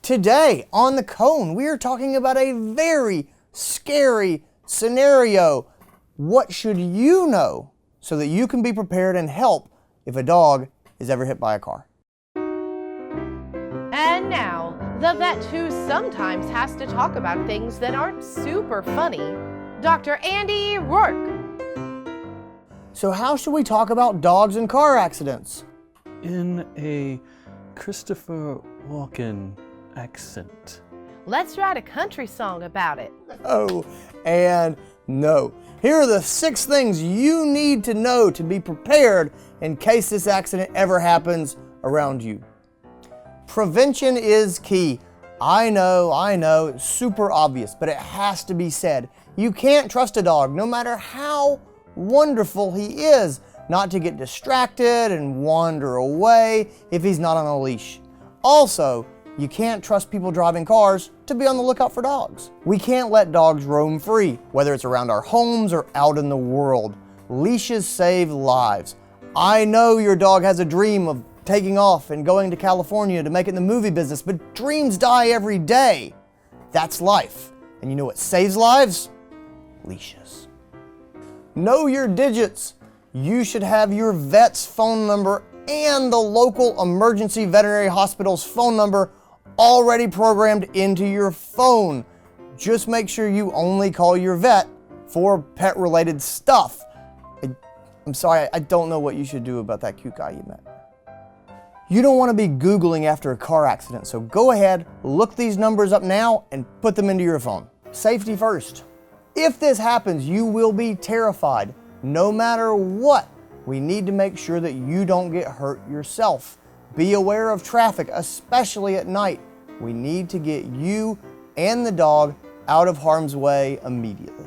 Today on the Cone, we are talking about a very scary scenario. What should you know so that you can be prepared and help if a dog is ever hit by a car? And now, the vet who sometimes has to talk about things that aren't super funny, Dr. Andy Roark. So how should we talk about dogs and car accidents? In a Christopher Walken accent. Let's write a country song about it. Oh, and no. Here are the 6 things you need to know to be prepared in case this accident ever happens around you. Prevention is key. I know, it's super obvious, but it has to be said. You can't trust a dog, no matter how wonderful he is, not to get distracted and wander away if he's not on a leash. Also, you can't trust people driving cars to be on the lookout for dogs. We can't let dogs roam free, whether it's around our homes or out in the world. Leashes save lives. I know your dog has a dream of taking off and going to California to make it in the movie business, but dreams die every day. That's life. And you know what saves lives? Leashes. Know your digits. You should have your vet's phone number and the local emergency veterinary hospital's phone number already programmed into your phone. Just make sure you only call your vet for pet-related stuff. I'm sorry, I don't know what you should do about that cute guy you met. You don't want to be Googling after a car accident, so go ahead, look these numbers up now and put them into your phone. Safety first. If this happens, you will be terrified. No matter what, we need to make sure that you don't get hurt yourself. Be aware of traffic, especially at night. We need to get you and the dog out of harm's way immediately.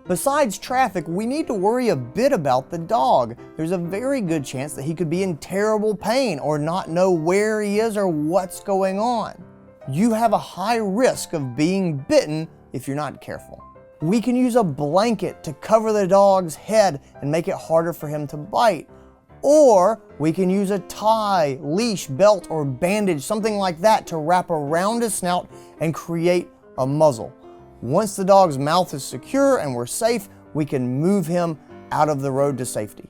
Besides traffic, we need to worry a bit about the dog. There's a very good chance that he could be in terrible pain or not know where he is or what's going on. You have a high risk of being bitten if you're not careful. We can use a blanket to cover the dog's head and make it harder for him to bite. Or we can use a tie, leash, belt, or bandage, something like that, to wrap around his snout and create a muzzle. Once the dog's mouth is secure and we're safe, we can move him out of the road to safety.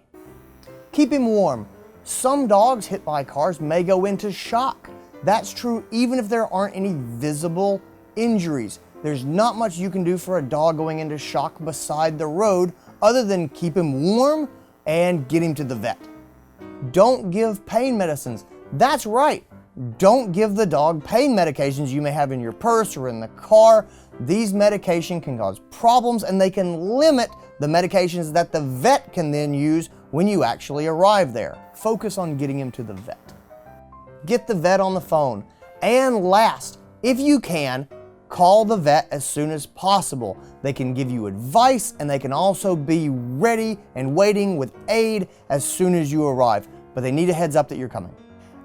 Keep him warm. Some dogs hit by cars may go into shock. That's true even if there aren't any visible injuries. There's not much you can do for a dog going into shock beside the road other than keep him warm and get him to the vet. Don't give pain medicines. That's right. Don't give the dog pain medications you may have in your purse or in the car. These medications can cause problems and they can limit the medications that the vet can then use when you actually arrive there. Focus on getting him to the vet. Get the vet on the phone. And last, if you can, call the vet as soon as possible. They can give you advice and they can also be ready and waiting with aid as soon as you arrive. But they need a heads up that you're coming.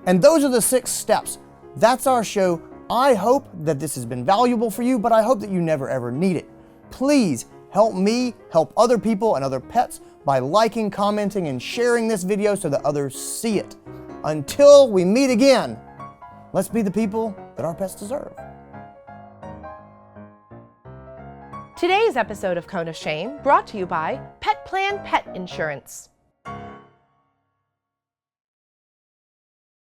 And those are the 6 steps. That's our show. I hope that this has been valuable for you, but I hope that you never ever need it. Please help me help other people and other pets by liking, commenting, and sharing this video so that others see it. Until we meet again, let's be the people that our pets deserve. Today's episode of Cone of Shame brought to you by Petplan Pet Insurance.